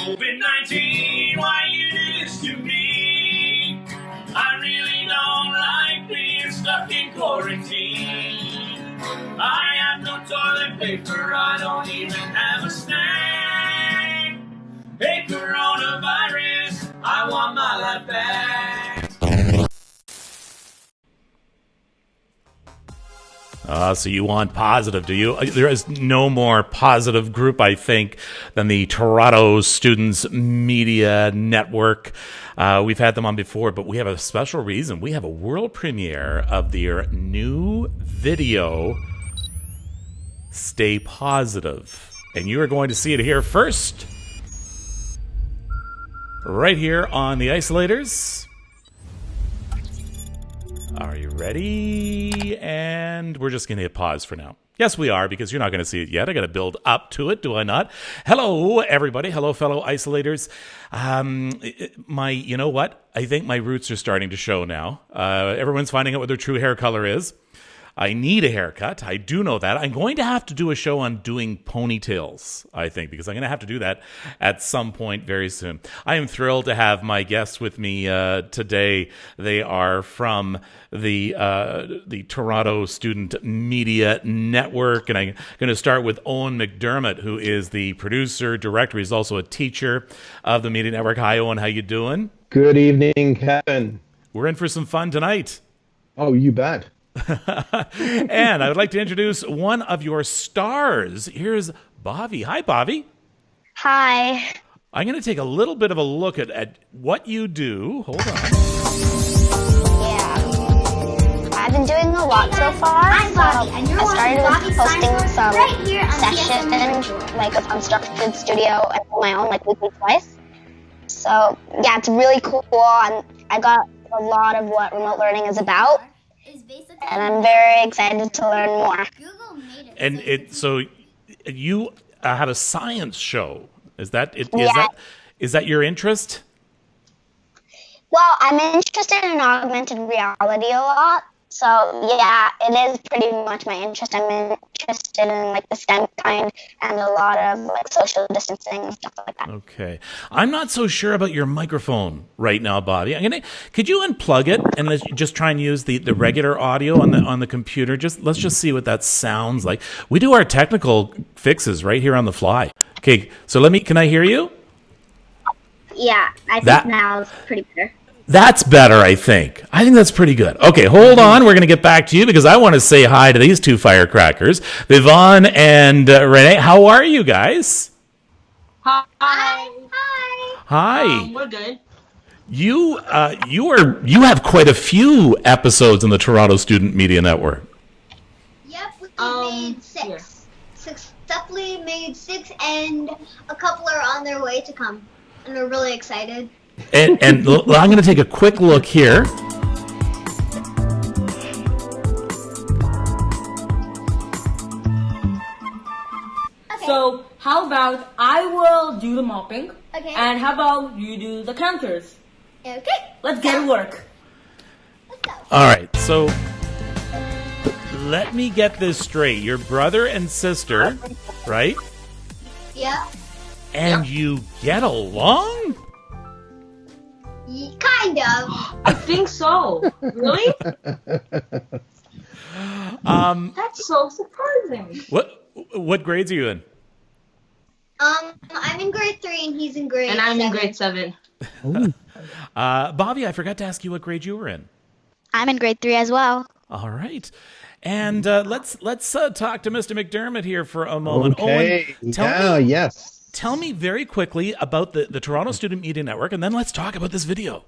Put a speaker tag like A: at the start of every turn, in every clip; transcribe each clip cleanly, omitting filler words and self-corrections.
A: COVID-19, why you do this to me? I really don't like being stuck in quarantine. I have no toilet paper, I don't even have a snack. Hey, coronavirus, I want my life back.
B: So you want positive, do you? There is no more positive group, I think, than the Toronto Students Media Network. We've had them on before, but we have a special reason. We have a world premiere of their new video, Stay Positive. And you are going to see it here first, right here on the Isolators. Are you ready? And we're just going to hit pause for now. Yes, we are, because you're not going to see it yet. I got to build up to it, do I not? Hello, everybody. Hello, fellow isolators. You know what? I think my roots are starting to show now. Everyone's finding out what their true hair color is. I need a haircut. I do know that. I'm going to have to do a show on doing ponytails, I think, because I'm going to have to do that at some point very soon. I am thrilled to have my guests with me today. They are from the Toronto Student Media Network, and I'm going to start with Owen McDermott, who is the producer, director. He's also a teacher of the Media Network. Hi, Owen. How you doing?
C: Good evening, Kevin.
B: We're in for some fun tonight.
C: Oh, you bet.
B: And I would like to introduce one of your stars. Here's Bobby. Hi, Bobby.
D: Hi.
B: I'm going to take a little bit of a look at what you do. Hold on.
D: Yeah. I've been doing a lot so far.
E: I'm Bobby, and you're
D: I started posting some
E: right here on
D: sessions, like a Unstructured Studio, and my own, like, weekly twice. So, yeah, it's really cool, and I got a lot of what remote learning is about. And I'm very excited to learn more.
B: And so you have a science show. Is that your interest?
D: Well, I'm interested in augmented reality a lot. So, yeah, it is pretty much my interest. I'm interested in, like, the STEM kind and a lot of, like, social distancing and stuff like that.
B: Okay. I'm not so sure about your microphone right now, Bobby. Could you unplug it and let's just try and use the regular audio on the computer? Let's just see what that sounds like. We do our technical fixes right here on the fly. Okay, so can I hear you?
D: Yeah, I think now is pretty better.
B: That's better, I think. I think that's pretty good. Okay, hold on. We're going to get back to you because I want to say hi to these two firecrackers, Vivon and Renee. How are you guys?
E: Hi.
B: Hi.
E: We're good.
B: You have quite a few episodes in the Toronto Student Media Network.
F: Yep, we made 6.
E: Yeah.
F: Successfully made 6, and a couple are on their way to come, and we're really excited.
B: And I'm going to take a quick look here.
E: Okay. So, how about I will do the mopping?
F: Okay.
E: And how about you do the counters?
F: Okay.
E: Let's get to work.
F: Let's go.
B: All right, so let me get this straight. Your brother and sister, right?
F: Yep.
B: And you get along?
F: Kind of.
E: I think so. Really? That's so surprising.
B: What grades are you in?
F: I'm in grade 3 and he's in grade
E: And I'm
F: 7.
E: in grade 7.
B: Bobby, I forgot to ask you what grade you were in.
D: I'm in grade 3 as well.
B: All right. And let's talk to Mr. McDermott here for a moment.
C: Okay.
B: Owen, tell me very quickly about the Toronto Student Media Network, and then let's talk about this video.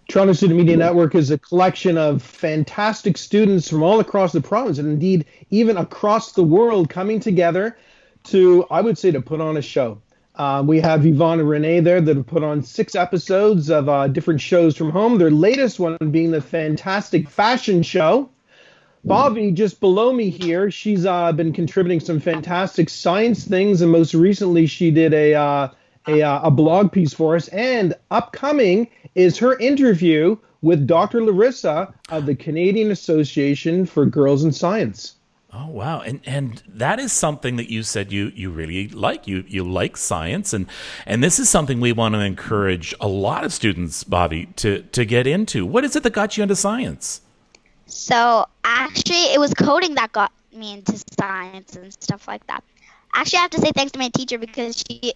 C: Toronto Student Media Network is a collection of fantastic students from all across the province, and indeed even across the world, coming together to, I would say, to put on a show. We have Yvonne and Renee there that have put on 6 episodes of different shows from home, their latest one being the fantastic fashion show. Bobby, just below me here, she's been contributing some fantastic science things, and most recently she did a blog piece for us. And upcoming is her interview with Dr. Larissa of the Canadian Association for Girls in Science.
B: Oh wow. And that is something that you said you really like. You like science, and this is something we want to encourage a lot of students, Bobby, to get into. What is it that got you into science?
G: So actually, it was coding that got me into science and stuff like that. Actually, I have to say thanks to my teacher because she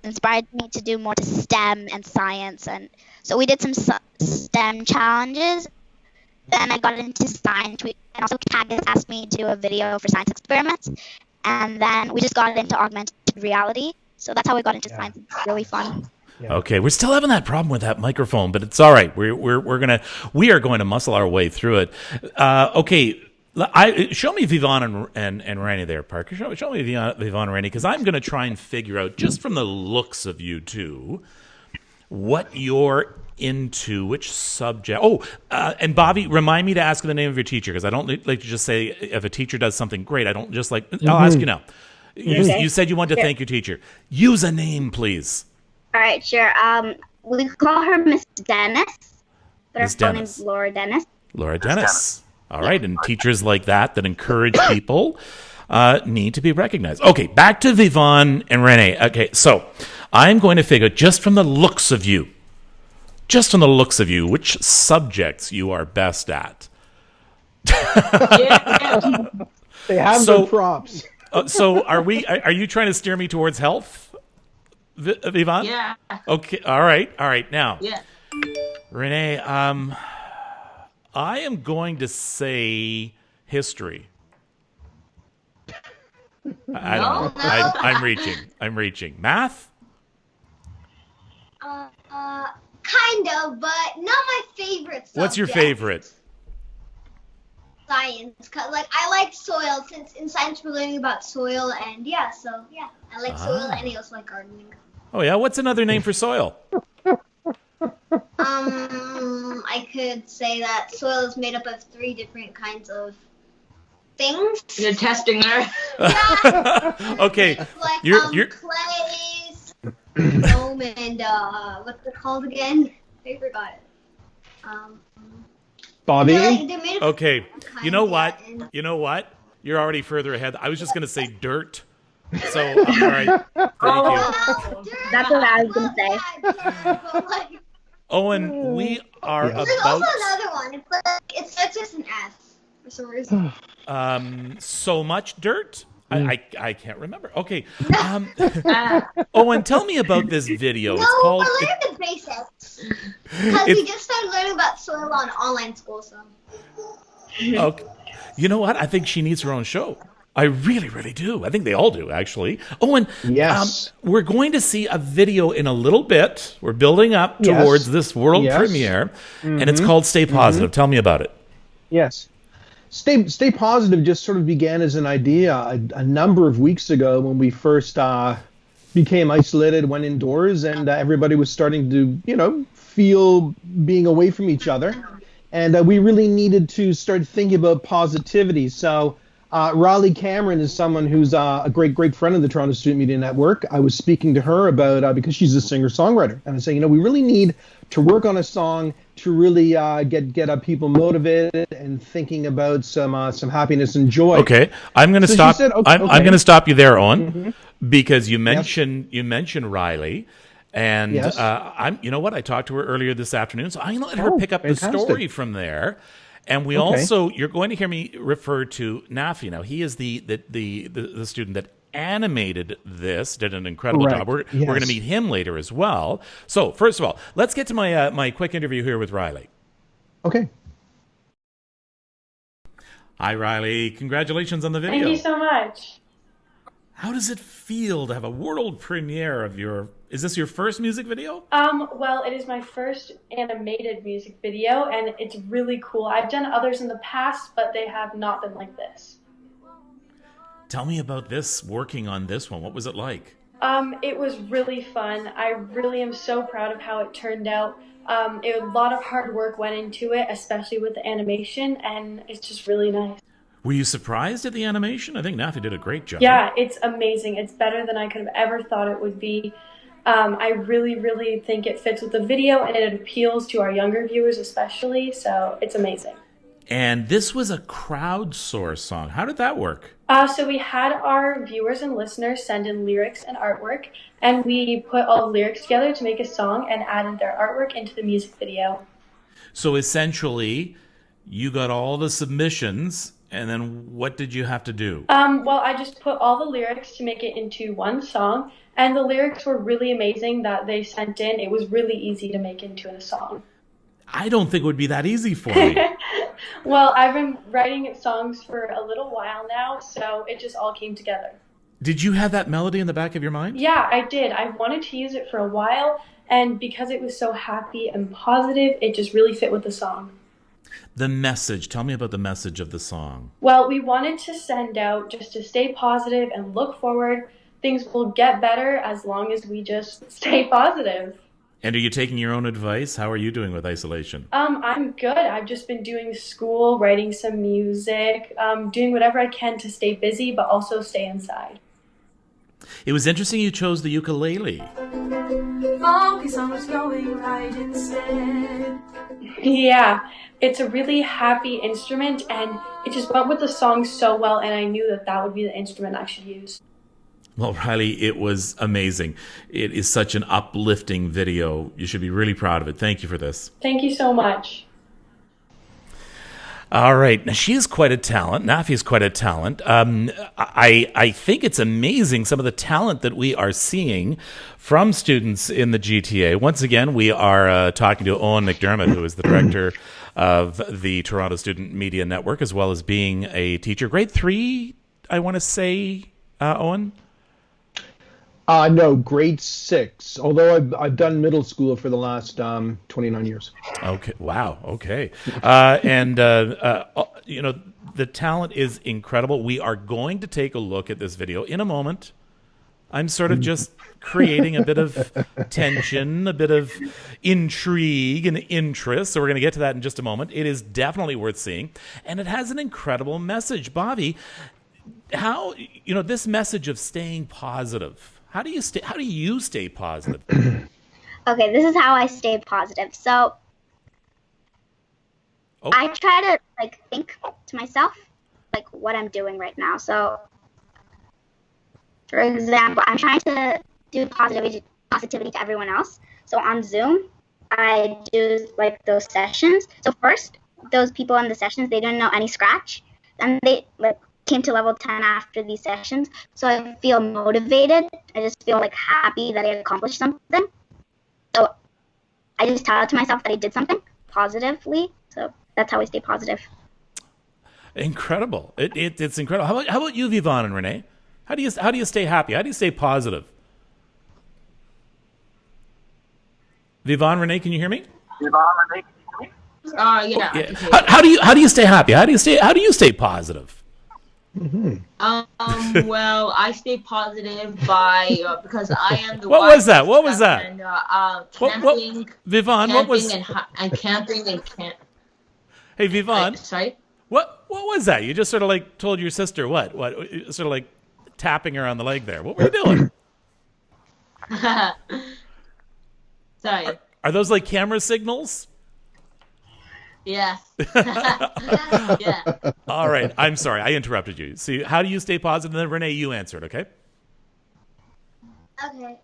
G: inspired me to do more to STEM and science, and so we did some STEM challenges. Then I got into science, and also Candace asked me to do a video for science experiments, and then we just got into augmented reality. So that's how we got into science. It's really fun.
C: Yeah.
B: Okay, we're still having that problem with that microphone, but it's all right. We are going to muscle our way through it. Okay, show me Vivon and Randy there, Parker. Show me Vivon and Randy, because I'm going to try and figure out, just from the looks of you two, what you're into, which subject. Oh, and Bobby, remind me to ask the name of your teacher, because I don't like to just say if a teacher does something great. I don't just like. I'll ask you now. You said you wanted to thank your teacher. Use a name, please.
G: All right, sure. We call her Miss Dennis, but her
B: Miss
G: full
B: Dennis.
G: name's Laura Dennis.
B: Laura Dennis. All right, and teachers like that encourage people need to be recognized. Okay, back to Vivon and Renee. Okay, so I'm going to figure, just from the looks of you, which subjects you are best at.
C: They have their props.
B: So are you trying to steer me towards health, Vivon?
E: Yeah.
B: Okay. All right. Now,
E: Yeah.
B: Renee, I am going to say history. I don't know.
F: No.
B: I'm reaching. Math?
F: Kind of, but not my favorite subject.
B: What's your favorite?
F: Science, 'cause I like soil, since in science we're learning about soil, and I like soil, and I also like gardening.
B: Oh yeah. What's another name for soil?
F: I could say that soil is made up of 3 different kinds of things.
E: You're testing her.
B: Okay.
F: Like
B: You're
F: clays, loam, and what's it called again? I forgot it.
C: Bobby?
F: They're made of
B: okay.
F: different
B: You know
F: kinds,
B: what?
F: and-
B: You know what? You're already further ahead. I was just going to say dirt. So all right. Thank you.
F: Well,
G: That's what I was gonna say.
F: yeah, but,
B: Owen, we are
F: there's
B: about
F: also another one. It starts with an S for some reason.
B: so much dirt. I can't remember. Okay. Owen, tell me about this video.
F: No,
B: It's called.
F: we're learning the basics. Because we just started learning about soil on online school, so.
B: Okay. You know what? I think she needs her own show. I really, really do. I think they all do, actually. Owen,
C: Yes.
B: we're going to see a video in a little bit. We're building up towards this world premiere, and it's called Stay Positive. Tell me about it.
C: Yes. Stay Positive just sort of began as an idea a number of weeks ago when we first became isolated, went indoors, and everybody was starting to, feel being away from each other. And we really needed to start thinking about positivity. So Riley Cameron is someone who's a great friend of the Toronto Student Media Network. I was speaking to her about, because she's a singer-songwriter, and I was saying, we really need to work on a song to really get people motivated and thinking about some happiness and joy.
B: Okay, I'm going to stop.
C: Said,
B: I'm going to stop you there, Owen, because you mentioned Riley. And I'm, you know what? I talked to her earlier this afternoon, so I'm going to let her pick up the story from there. And we also, you're going to hear me refer to Nafi. Now, he is the student that animated this, did an incredible job. We're going to meet him later as well. So, first of all, let's get to my quick interview here with Riley.
C: Okay.
B: Hi, Riley. Congratulations on the video.
H: Thank you so much.
B: How does it feel to have a world premiere of is this your first music video?
H: Well, it is my first animated music video, and it's really cool. I've done others in the past, but they have not been like this.
B: Tell me about this, working on this one. What was it like?
H: It was really fun. I really am so proud of how it turned out. A lot of hard work went into it, especially with the animation, and it's just really nice.
B: Were you surprised at the animation? I think Nafi did a great job.
H: Yeah, it's amazing. It's better than I could have ever thought it would be. I really, really think it fits with the video, and it appeals to our younger viewers especially, so it's amazing.
B: And this was a crowdsourced song. How did that work?
H: So we had our viewers and listeners send in lyrics and artwork, and we put all the lyrics together to make a song and added their artwork into the music video.
B: So essentially, you got all the submissions, and then what did you have to do?
H: Well, I just put all the lyrics to make it into one song, and the lyrics were really amazing that they sent in. It was really easy to make into a song.
B: I don't think it would be that easy for me.
H: Well, I've been writing songs for a little while now, so it just all came together.
B: Did you have that melody in the back of your mind?
H: Yeah, I did. I wanted to use it for a while, and because it was so happy and positive, it just really fit with the song.
B: The message. Tell me about the message of the song.
H: Well, we wanted to send out just to stay positive and look forward. Things will get better as long as we just stay positive.
B: And are you taking your own advice? How are you doing with isolation?
H: I'm good. I've just been doing school, writing some music, doing whatever I can to stay busy, but also stay inside.
B: It was interesting you chose the ukulele.
A: Funky summer's going right instead.
H: Yeah, it's a really happy instrument, and it just went with the song so well, and I knew that that would be the instrument I should use.
B: Well, Riley, it was amazing. It is such an uplifting video. You should be really proud of it. Thank you for this.
H: Thank you so much.
B: All right. Now, she is quite a talent. Nafi is quite a talent. I think it's amazing some of the talent that we are seeing from students in the GTA. Once again, we are talking to Owen McDermott, who is the director of the Toronto Student Media Network, as well as being a teacher. Grade 3, I want to say, Owen?
C: No, grade 6. Although I've done middle school for the last 29 years.
B: Okay. Wow. Okay. And the talent is incredible. We are going to take a look at this video in a moment. I'm sort of just creating a bit of tension, a bit of intrigue and interest. So we're going to get to that in just a moment. It is definitely worth seeing, and it has an incredible message. Bobby, how this message of staying positive? How do you stay positive?
G: Okay, this is how I stay positive. So I try to think to myself what I'm doing right now. So for example, I'm trying to do positivity to everyone else. So on Zoom, I do those sessions. So first, those people in the sessions, they didn't know any Scratch, and they came to level 10 after these sessions. So I feel motivated. I just feel happy that I accomplished something. So I just tell it to myself that I did something positively. So that's how I stay positive.
B: Incredible. It's incredible. How about you, Vivon and Renee? How do you stay happy? How do you stay positive? Vivon, Renee, can you hear me?
I: Yeah.
B: How do you stay happy? How do you stay positive?
I: Well, I stay positive by because I am the
B: What was that? What was that?
I: And, camping,
B: Vivon, what was?
I: And camping and camp.
B: Hey, Vivon.
I: Sorry.
B: What was that? You just sort of told your sister what? Sort of tapping her on the leg there. What were you doing?
I: Sorry.
B: Are those camera signals?
I: Yeah. Yeah.
B: All right. I'm sorry. I interrupted you. See, how do you stay positive? And then Renee, you answered, okay?
F: Okay.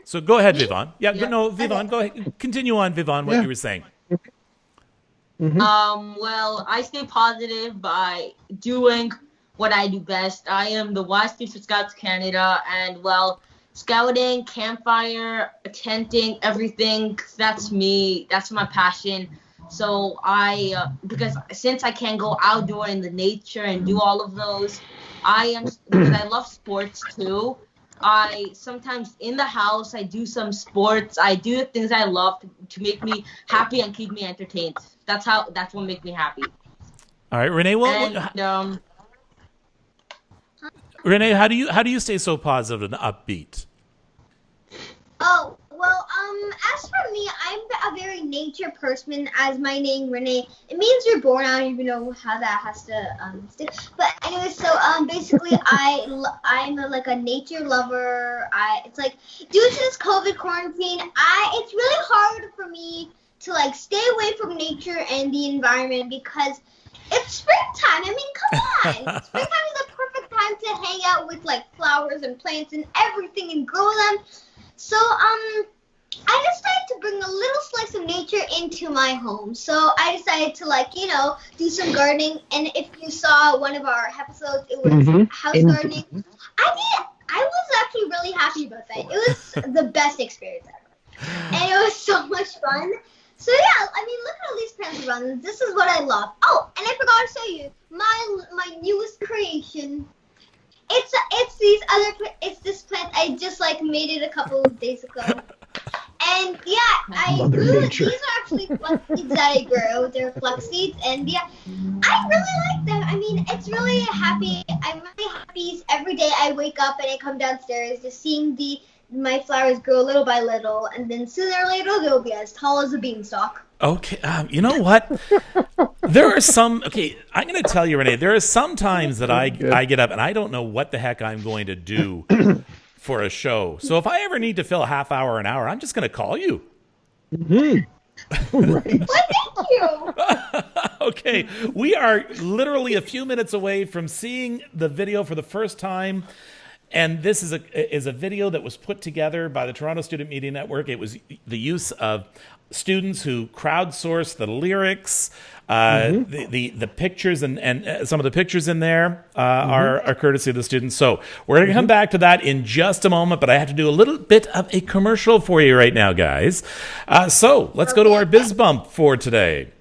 B: So go ahead, Vivon. Yeah. No, Vivon, go ahead. Continue on, Vivon, what you were saying.
I: Well, I stay positive by doing what I do best. I am the Vice Chief for Scouts Canada, and scouting, campfire, tenting, everything, that's me. That's my passion. So because since I can't go outdoor in the nature and do all of those, because I love sports too. I sometimes in the house, I do some sports. I do the things I love to make me happy and keep me entertained. That's what makes me happy.
B: All right, Renee, Renee, how do you stay so positive and upbeat?
F: Oh, well, as for me, I'm a very nature person, as my name, Renee. It means you're born. I don't even know how that has to stick. But anyway, so basically, I'm a nature lover. It's due to this COVID quarantine, it's really hard for me to like stay away from nature and the environment because it's springtime. I mean, come on. Springtime is the perfect time to hang out with like flowers and plants and everything and grow them. So, I decided to bring a little slice of nature into my home. So I decided to do some gardening. And if you saw one of our episodes, it was house gardening. I was actually really happy about that. It was the best experience ever. And it was so much fun. So yeah, I mean, look at all these plants around. This is what I love. Oh, and I forgot to show you my newest creation. It's this plant. I just made it a couple of days ago. And yeah, these are actually flex seeds that I grow. They're flex seeds, and yeah, I really like them. I mean, it's really happy. I'm really happy every day I wake up and I come downstairs just seeing my flowers grow little by little, and then sooner or later they'll be as tall as a beanstalk.
B: Okay, you know what? There are some. Okay, I'm going to tell you, Renee. There are some times that I get up and I don't know what the heck I'm going to do for a show. So if I ever need to fill a half hour, an hour, I'm just going to call you.
C: Right.
F: Well, thank you.
B: Okay, we are literally a few minutes away from seeing the video for the first time. And this is a video that was put together by the Toronto Student Media Network. It was the use of students who crowdsourced the lyrics, the pictures, and some of the pictures in there are courtesy of the students. So we're going to come back to that in just a moment, but I have to do a little bit of a commercial for you right now, guys. So let's go to our Biz Bump for today.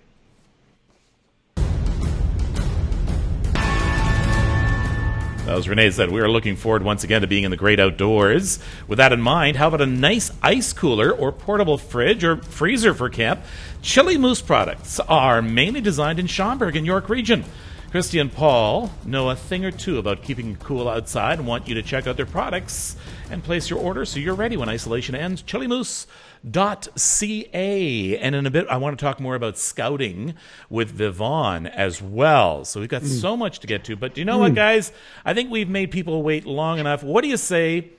B: As Renee said, we are looking forward once again to being in the great outdoors. With that in mind, how about a nice ice cooler or portable fridge or freezer for camp? Chili Moose products are mainly designed in Schaumburg and York region. Christy and Paul know a thing or two about keeping cool outside and want you to check out their products and place your order so you're ready when isolation ends. ChiliMoose.ca. And in a bit, I want to talk more about scouting with Vivon as well. So we've got so much to get to. But do you know what, guys? I think we've made people wait long enough. What do you say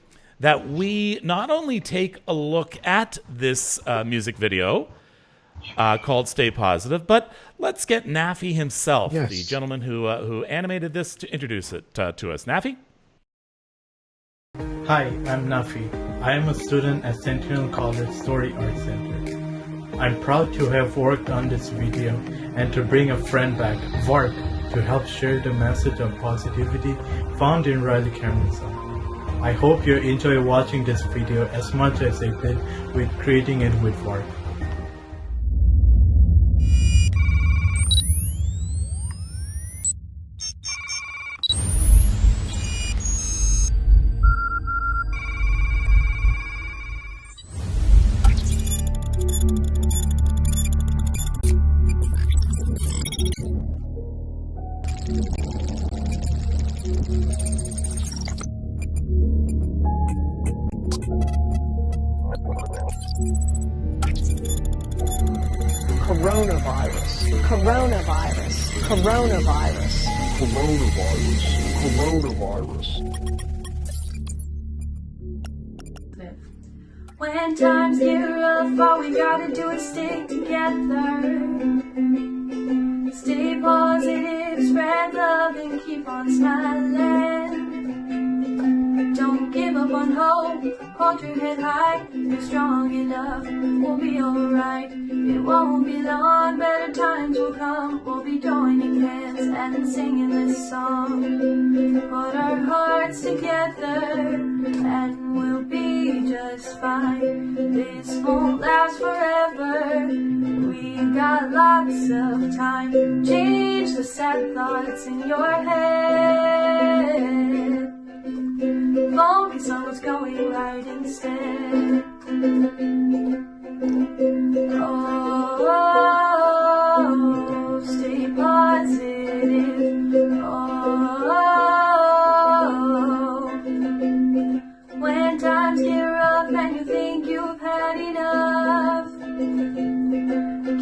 B: that we not only take a look at this music video called Stay Positive, but let's get Nafi himself, the gentleman who animated this, to introduce it to us. Nafi?
J: Hi, I'm Nafi. I am a student at Centennial College Story Arts Center. I'm proud to have worked on this video and to bring a friend back, Vark, to help share the message of positivity found in Riley Cameron's song. I hope you enjoy watching this video as much as I did with creating it with Vark.
K: When times get rough, all we gotta do is stick together. Stay positive, spread love, and keep on smiling. Don't give up on hope, hold your head high. You're strong enough, we'll be alright. It won't be long, better times will come. We'll be joining hands and singing this song. Put our hearts together and we'll be just fine. This won't last forever, we got lots of time. Change the sad thoughts in your head. Focus on what's going right instead. Oh, stay positive. Oh, when times get rough and you think you've had enough,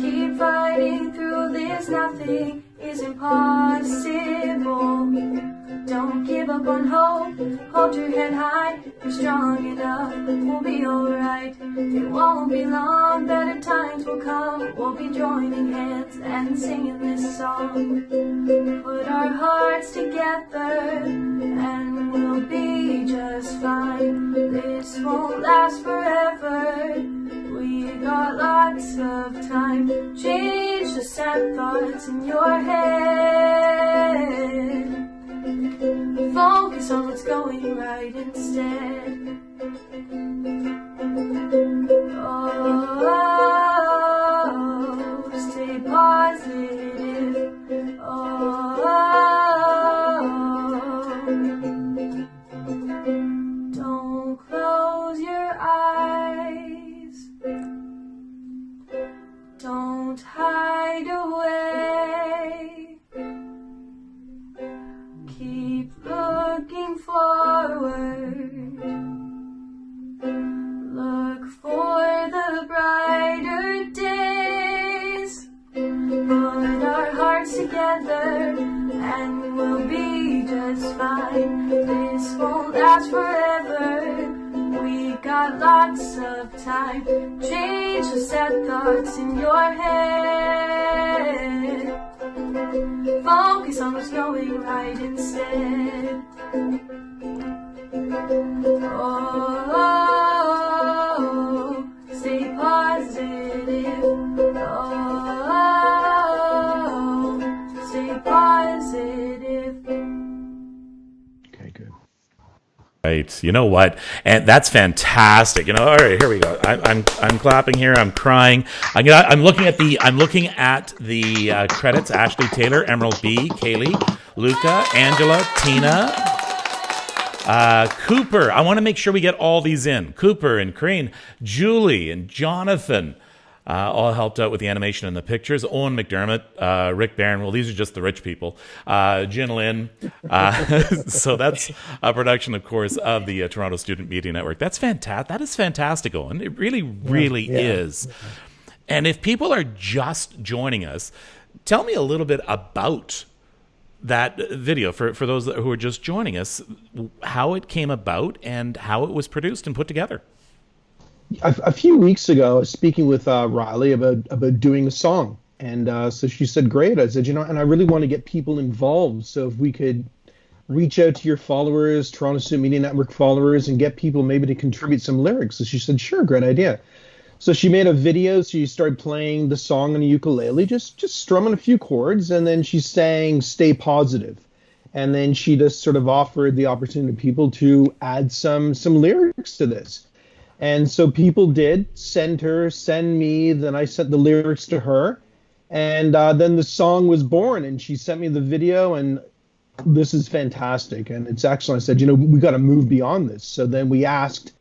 K: keep fighting through this. Nothing is impossible. Don't give up up on hope, hold your head high, you're strong enough, we'll be alright. It won't be long, better times will come, we'll be joining hands and singing this song. Put our hearts together and we'll be just fine. This won't last forever, we got lots of time. Change the sad thoughts in your head. Focus on what's going right instead. Oh, stay positive. Don't close your eyes. Don't hide away. Keep looking forward. Look for the brighter days. Put our hearts together and we'll be just fine. This won't last forever, we got lots of time. Change the sad thoughts in your head. Focus on what's going right instead. Oh, stay positive. Oh, stay positive.
C: Okay, good.
B: Right. You know what? And that's fantastic. You know. All right. Here we go. I'm clapping here. I'm crying. I'm looking at the credits. Ashley Taylor, Emerald B, Kaylee, Luca, Angela, Tina, Cooper. I want to make sure we get all these in. Cooper and Crane, Julie and Jonathan. All helped out with the animation and the pictures. Owen McDermott, Rick Barron. Well, these are just the rich people. Jin Lin. So that's a production, of course, of the Toronto Student Media Network. That's fantastic. That is fantastic, Owen. It really, really is. And if people are just joining us, tell me a little bit about that video for those who are just joining us, how it came about and how it was produced and put together.
C: A few weeks ago, I was speaking with Riley about doing a song. And so she said, great. I said, and I really want to get people involved. So if we could reach out to your followers, Toronto Student Media Network followers, and get people maybe to contribute some lyrics. So she said, sure, great idea. So she made a video. So she started playing the song on a ukulele, just strumming a few chords. And then she sang Stay Positive. And then she just sort of offered the opportunity to people to add some lyrics to this. And so people did send me, then I sent the lyrics to her, and then the song was born, and she sent me the video, and this is fantastic, and it's excellent. I said, we got to move beyond this. So then we asked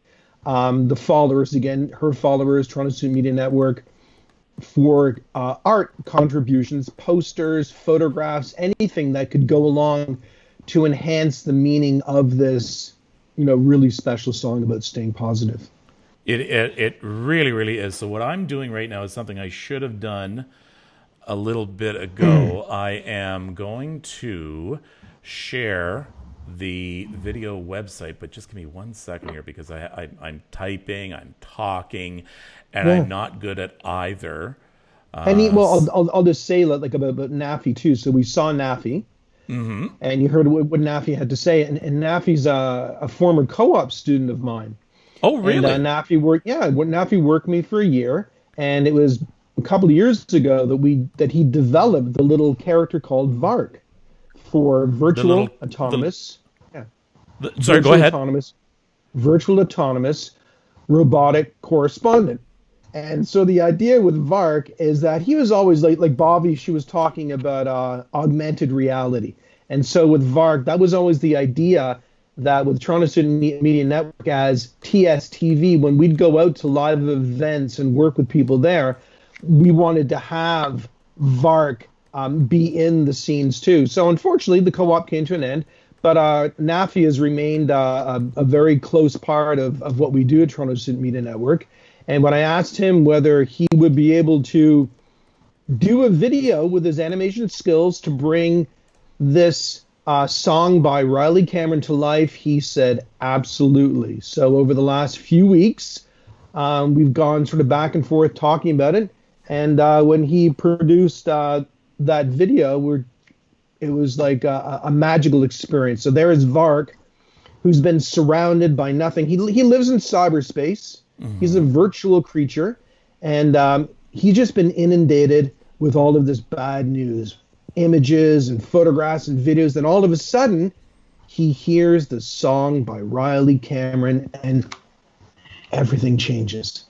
C: the followers, again, her followers, Toronto Student Media Network, for art contributions, posters, photographs, anything that could go along to enhance the meaning of this, really special song about staying positive.
B: It really, really is. So what I'm doing right now is something I should have done a little bit ago. I am going to share the video website, but just give me 1 second here because I'm typing, I'm talking, and I'm not good at either.
C: I'll just say like about Nafi too. So we saw Nafi, and you heard what Nafi had to say, and Nafi's a former co-op student of mine.
B: Oh, really?
C: And Nafi worked me for a year, and it was a couple of years ago that he developed the little character called Vark for virtual autonomous.
B: Sorry, go ahead.
C: Virtual autonomous robotic correspondent. And so the idea with Vark is that he was always like Bobby. She was talking about augmented reality, and so with Vark, that was always the idea. That with Toronto Student Media Network as TSTV, when we'd go out to live events and work with people there, we wanted to have Vark be in the scenes too. So unfortunately, the co-op came to an end, but Nafi has remained a very close part of what we do at Toronto Student Media Network. And when I asked him whether he would be able to do a video with his animation skills to bring this song by Riley Cameron to life, he said absolutely. So over the last few weeks, we've gone sort of back and forth talking about it. And when he produced that video, it was like a magical experience. So there is Vark, who's been surrounded by nothing. He lives in cyberspace. Mm-hmm. He's a virtual creature. And he's just been inundated with all of this bad news, images and photographs and videos. Then all of a sudden, he hears the song by Riley Cameron, and everything changes.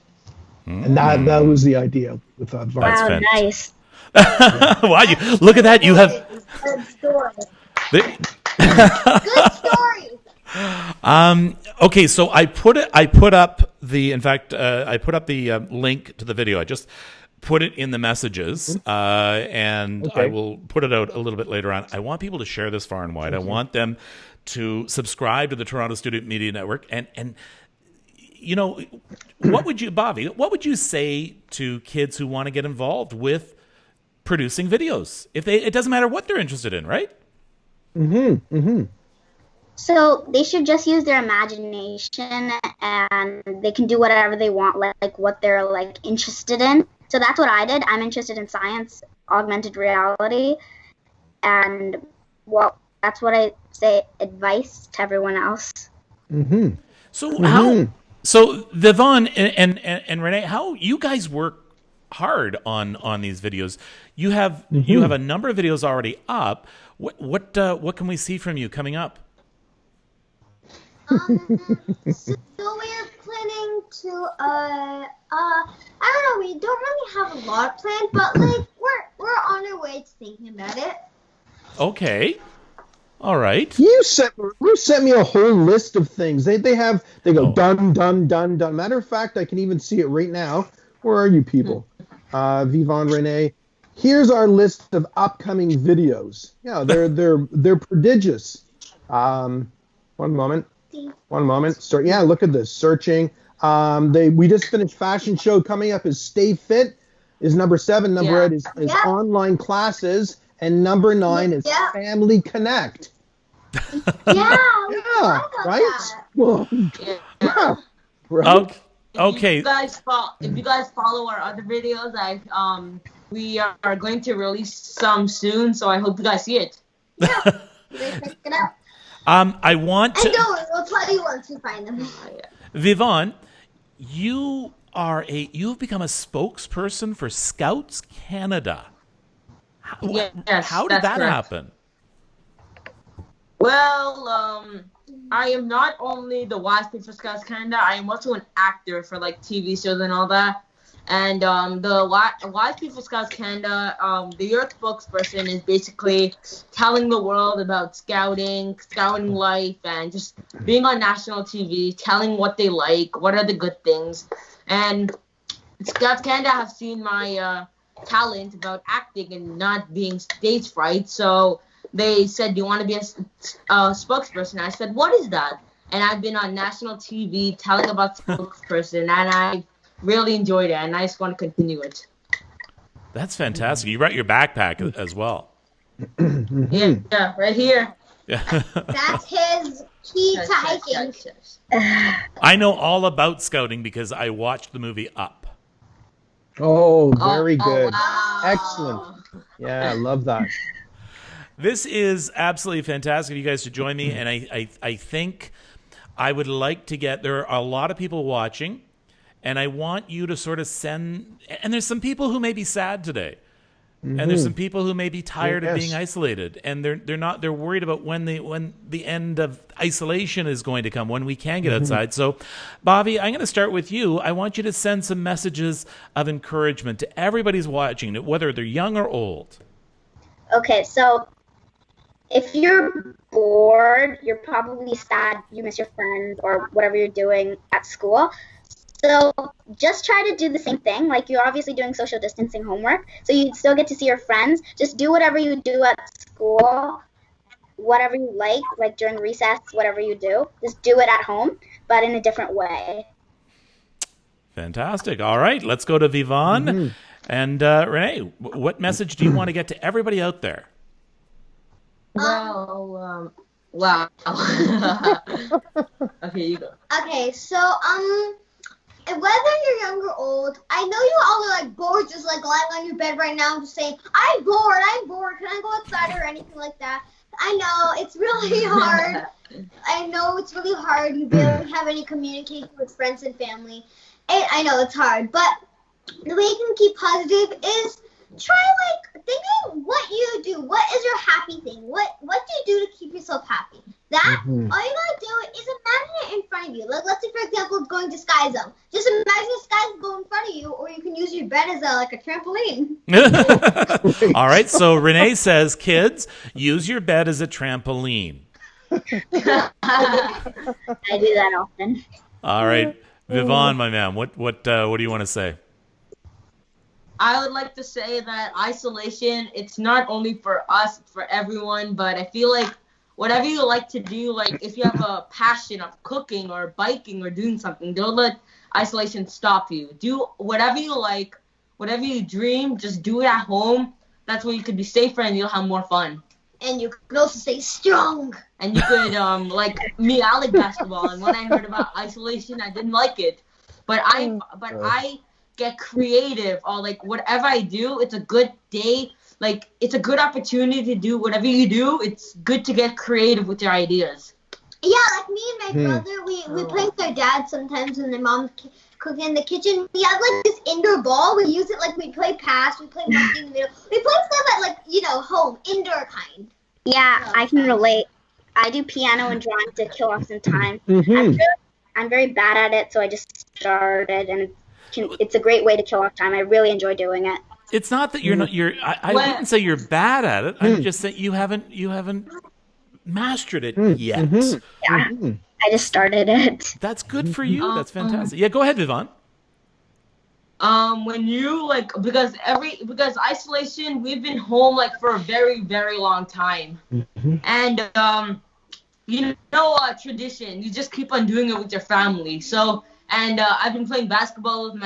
C: And that was the idea with Vark.
G: Wow, nice.
B: Wow, look at that. You have...
F: Good story. Good story.
B: Okay, so I put up the link to the video. I just put it in the messages, and I will put it out a little bit later on. I want people to share this far and wide. I want them to subscribe to the Toronto Student Media Network. And you know, what would you say to kids who want to get involved with producing videos? It doesn't matter what they're interested in, right?
C: Mm-hmm. Mm-hmm.
G: So they should just use their imagination, and they can do whatever they want, like what they're like interested in. So that's what I did. I'm interested in science, augmented reality, and well, that's what I say advice to everyone else.
C: Mm-hmm.
B: So Vivon and Renee, how you guys work hard on these videos? You have a number of videos already up. What can we see from you coming up?
F: So we're planning to I don't know, we don't really have a lot planned, but like we're on our way to thinking about it.
B: Okay. All right.
C: You sent me a whole list of things. They go done, done, done, done. Matter of fact, I can even see it right now. Where are you people? Vivon, Renee. Here's our list of upcoming videos. Yeah, they're prodigious. One moment. Yeah, look at this. Searching. We just finished fashion show. Coming up is Stay Fit, is number 7. Number 8 is online classes, and number 9 is Family Connect. Right? Well,
B: right. Okay.
I: If you guys follow our other videos, we are going to release some soon, so I hope you guys see it.
F: Yeah, you guys check it out.
B: I want to.
F: And don't worry, we'll tell you once we find them.
B: Vivon, you've become a spokesperson for Scouts Canada. How did that happen?
I: Well, I am not only the wise pitch for Scouts Canada, I am also an actor for like TV shows and all that. And the wise pitch for Scouts Canada, your spokesperson is basically telling the world about scouting life, and just being on national TV, telling what they like, what are the good things. And Scouts Canada have seen my talent about acting and not being stage fright, so they said, do you want to be a spokesperson? I said, what is that? And I've been on national TV telling about spokesperson, and I really enjoyed it, and I just want to continue it.
B: That's fantastic. You brought your backpack as well.
I: Yeah, right here.
F: That's his key to hiking.
B: I know all about scouting because I watched the movie Up.
C: Oh, very good.
I: Wow.
C: Excellent. Yeah, I love that.
B: This is absolutely fantastic of you guys to join me, and I think I would like to get, there are a lot of people watching, and I want you to sort of send, and there's some people who may be sad today, and there's some people who may be tired of being isolated, and they're worried about when the end of isolation is going to come, when we can get outside. So, Bobby, I'm going to start with you. I want you to send some messages of encouragement to everybody's watching, whether they're young or old.
G: Okay, so if you're bored, you're probably sad, you miss your friends or whatever you're doing at school. So just try to do the same thing. Like, you're obviously doing social distancing homework, so you still get to see your friends. Just do whatever you do at school, whatever you like during recess, whatever you do. Just do it at home, but in a different way.
B: Fantastic. All right, let's go to Vivon. And Renee, what message do you want to get to everybody out there?
I: Well, wow. Okay, you go.
F: Okay, so and whether you're young or old, I know you all are like bored, just like lying on your bed right now, just saying, I'm bored, can I go outside or anything like that? I know, it's really hard. I know it's really hard. You barely have any communication with friends and family. And I know it's hard, but the way you can keep positive is try like thinking what you do. What is your happy thing? What do you do to keep yourself happy? That all you gotta do is imagine it in front of you. Like let's say for example going to Sky Zone. Just imagine the Sky Zone go in front of you, or you can use your bed as a trampoline.
B: All right, so Renee says, kids, use your bed as a trampoline.
G: I do that often.
B: All right, Vivon, my man, what do you want to say?
I: I would like to say that isolation, it's not only for us, it's for everyone, but I feel like whatever you like to do, like if you have a passion of cooking or biking or doing something, don't let isolation stop you. Do whatever you like, whatever you dream, just do it at home. That's where you could be safer and you'll have more fun.
F: And you could also stay strong.
I: And you could, like me, I like basketball, and when I heard about isolation, I didn't like it. But I get creative, or like whatever I do, it's a good day. Like it's a good opportunity to do whatever you do. It's good to get creative with your ideas.
F: Yeah, like me and my brother, we play with our dad sometimes when their mom's cooking in the kitchen. We have like this indoor ball. We use it like we play pass. We play monkey in the middle. We play stuff at like home, indoor kind.
G: Yeah, I can relate. I do piano and drawing to kill off some time. I'm very bad at it, so I just started, and it's a great way to kill off time. I really enjoy doing it.
B: It's not that you're not. I wouldn't say you're bad at it. I'm just saying you haven't mastered it yet.
G: Yeah, I just started it.
B: That's good for you. That's fantastic. Yeah, go ahead, Vivon.
I: When you because isolation, we've been home like for a very, very long time, and tradition. You just keep on doing it with your family. So, and I've been playing basketball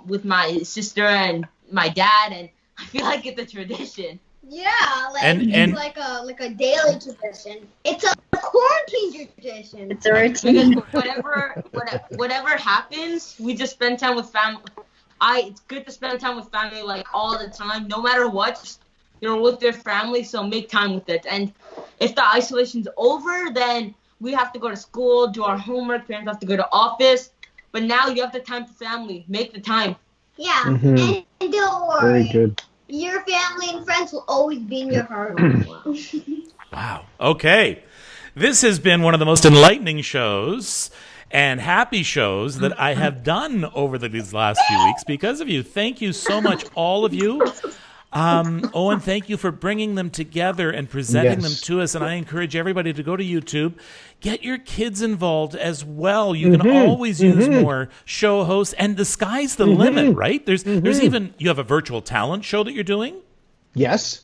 I: with my sister and my dad, and I feel like it's a tradition.
F: Yeah, it's like a daily tradition. It's a quarantine tradition.
G: It's a routine.
I: Because whatever happens, we just spend time with family. It's good to spend time with family like all the time, no matter what. You're with your family, so make time with it. And if the isolation's over, then we have to go to school, do our homework. Parents have to go to office. But now you have the time for family. Make the time.
F: Yeah, and don't worry.
C: Very good.
F: Your family and friends will always be in your heart.
B: Wow. Okay. This has been one of the most enlightening shows and happy shows that I have done over these last few weeks because of you. Thank you so much, all of you. Owen, thank you for bringing them together and presenting them to us. And I encourage everybody to go to YouTube. Get your kids involved as well. You can always use more show hosts. And the sky's the limit, right? There's even, you have a virtual talent show that you're doing?
C: Yes.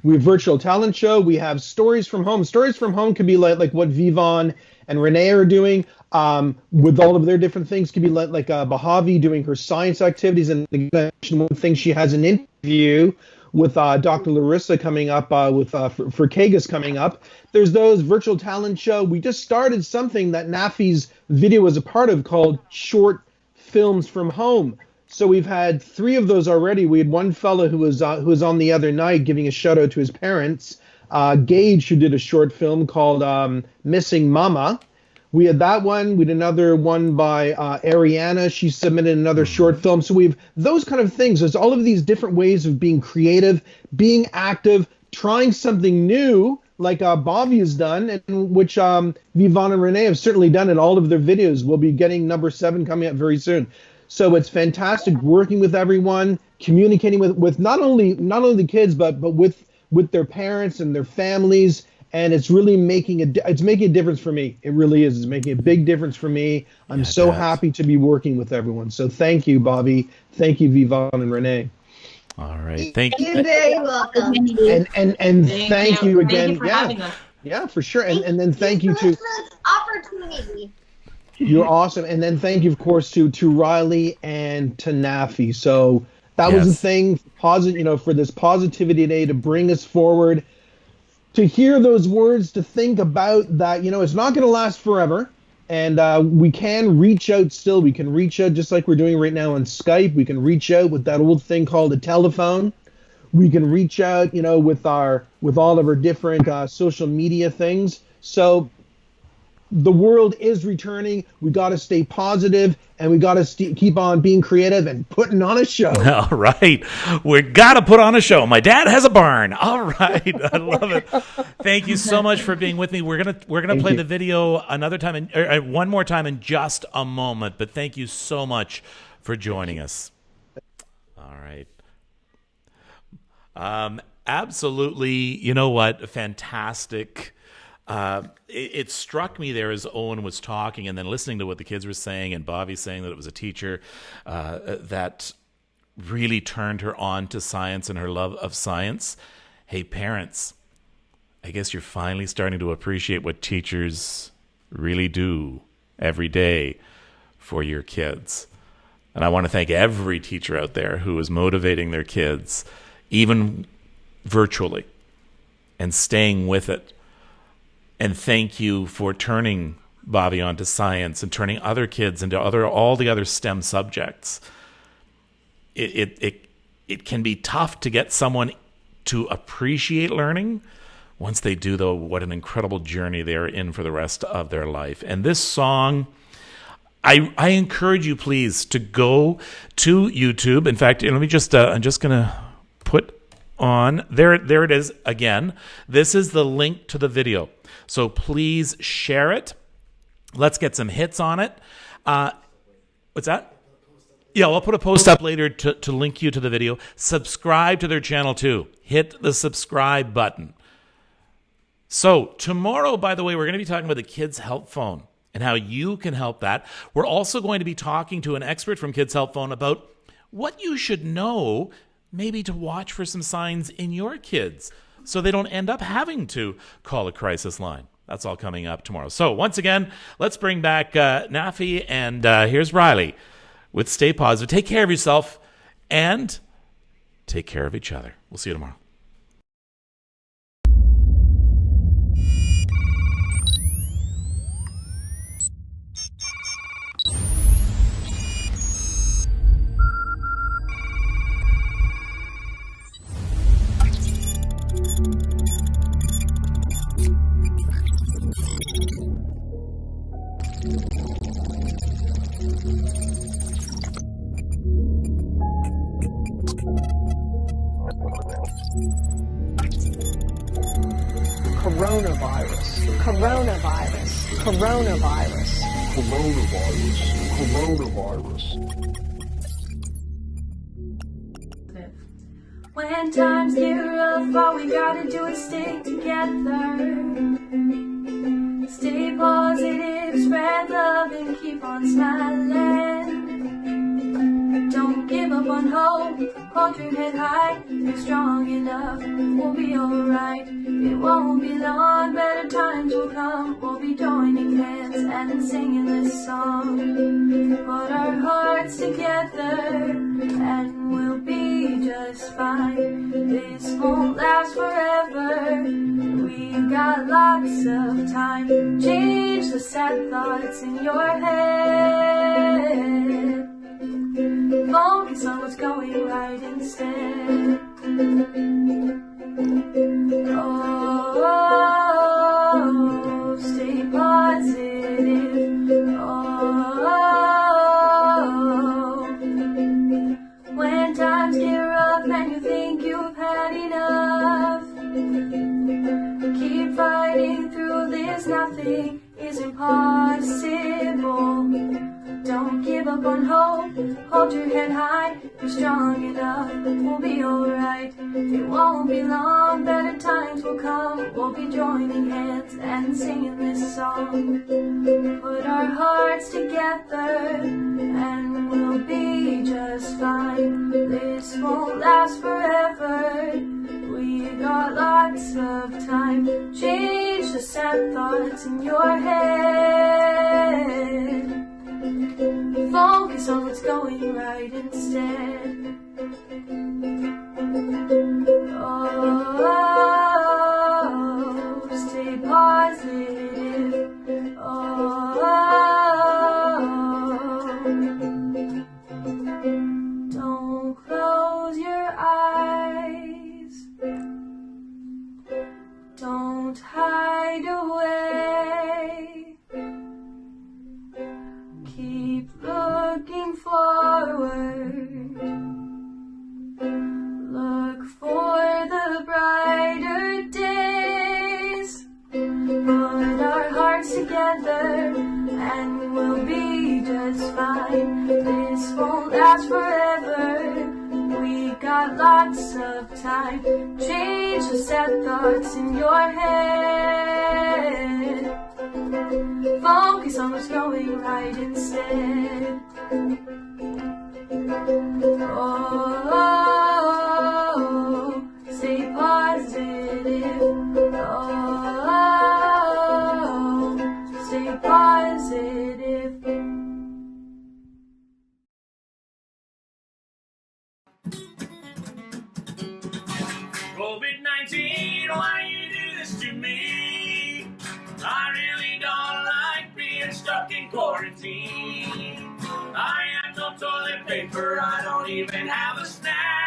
C: We have virtual talent show. We have stories from home. Stories from home could be like what Vivon and Renee are doing. With all of their different things, could be like Bahavi doing her science activities, and one thing she has an interview with Dr. Larissa coming up for Kagas coming up. There's those virtual talent show. We just started something that Nafi's video was a part of called Short Films from Home. So we've had 3 of those already. We had one fellow who was on the other night giving a shout out to his parents, Gage, who did a short film called Missing Mama. We had that one. We had another one by Ariana. She submitted another short film. So we have those kind of things. There's all of these different ways of being creative, being active, trying something new, like Bobby has done, and which Vivon and Renee have certainly done in all of their videos. We'll be getting number 7 coming up very soon. So it's fantastic working with everyone, communicating with not only the kids, but with their parents and their families. And it's really making a difference for me. It really is. It's making a big difference for me. I'm so happy to be working with everyone. So thank you, Bobby. Thank you, Vivon and Renee.
B: All right. Thank you.
F: You're very welcome.
C: And thank you again.
I: Thank you for having us.
C: Yeah, for sure. And then thank you to
F: opportunity.
C: You're awesome. And then thank you, of course, to Riley and to Nafi. So that was the thing, for this Positivity Day to bring us forward. to hear those words, to think about that, it's not going to last forever. And we can reach out still. We can reach out just like we're doing right now on Skype. We can reach out with that old thing called a telephone. We can reach out, with all of our different social media things. So the world is returning. We got to stay positive, and we got to keep on being creative and putting on a show.
B: All right. We got to put on a show. My dad has a barn. All right. I love it. Thank you so much for being with me. We're going to play the video another time, one more time in just a moment. But thank you so much for joining us. All right. Absolutely. You know what? Fantastic. It struck me there as Owen was talking, and then listening to what the kids were saying, and Bobby saying that it was a teacher that really turned her on to science and her love of science. Hey, parents, I guess you're finally starting to appreciate what teachers really do every day for your kids. And I want to thank every teacher out there who is motivating their kids, even virtually, and staying with it. And thank you for turning Bobby onto science and turning other kids into all the other STEM subjects. It can be tough to get someone to appreciate learning. Once they do, though, what an incredible journey they're in for the rest of their life. And this song, I encourage you, please, to go to YouTube. In fact, let me just, I'm just going to put on, there it is again. This is the link to the video. So please share it. Let's get some hits on it. What's that? Yeah, I'll put a post up later to link you to the video. Subscribe to their channel too. Hit the subscribe button. So tomorrow, by the way, we're going to be talking about the Kids Help Phone and how you can help that. We're also going to be talking to an expert from Kids Help Phone about what you should know, maybe to watch for some signs in your kids so they don't end up having to call a crisis line. That's all coming up tomorrow. So once again, let's bring back Nafi, and here's Riley with Stay Positive. Take care of yourself and take care of each other. We'll see you tomorrow.
L: Coronavirus. Coronavirus. Coronavirus. Coronavirus.
K: When times get rough, all we gotta do is stick together. Stay positive, spread love, and keep on smiling. Don't give up on hope, hold your head high, you're strong enough, we'll be alright. It won't be long, better times will come, we'll be joining hands and singing this song. Put our hearts together and we'll be just fine. This won't last forever, we've got lots of time. Change the sad thoughts in your head. Focus on what's going right instead. Oh, stay positive. Oh, when times get rough and you think you've had enough, keep fighting through this. Nothing is impossible. Don't give up on hope, hold your head high, you're strong enough, we'll be alright. It won't be long, better times will come, we'll be joining hands and singing this song. Put our hearts together and we'll be just fine. This won't last forever, we got lots of time. Change the sad thoughts in your head. Focus on what's going right instead. Oh, last forever. We got lots of time. Change the sad thoughts in your head. Focus on what's going right instead. Oh, stay positive. Oh, stay positive.
A: COVID-19, why you do this to me? I really don't like being stuck in quarantine. I have no toilet paper, I don't even have a snack.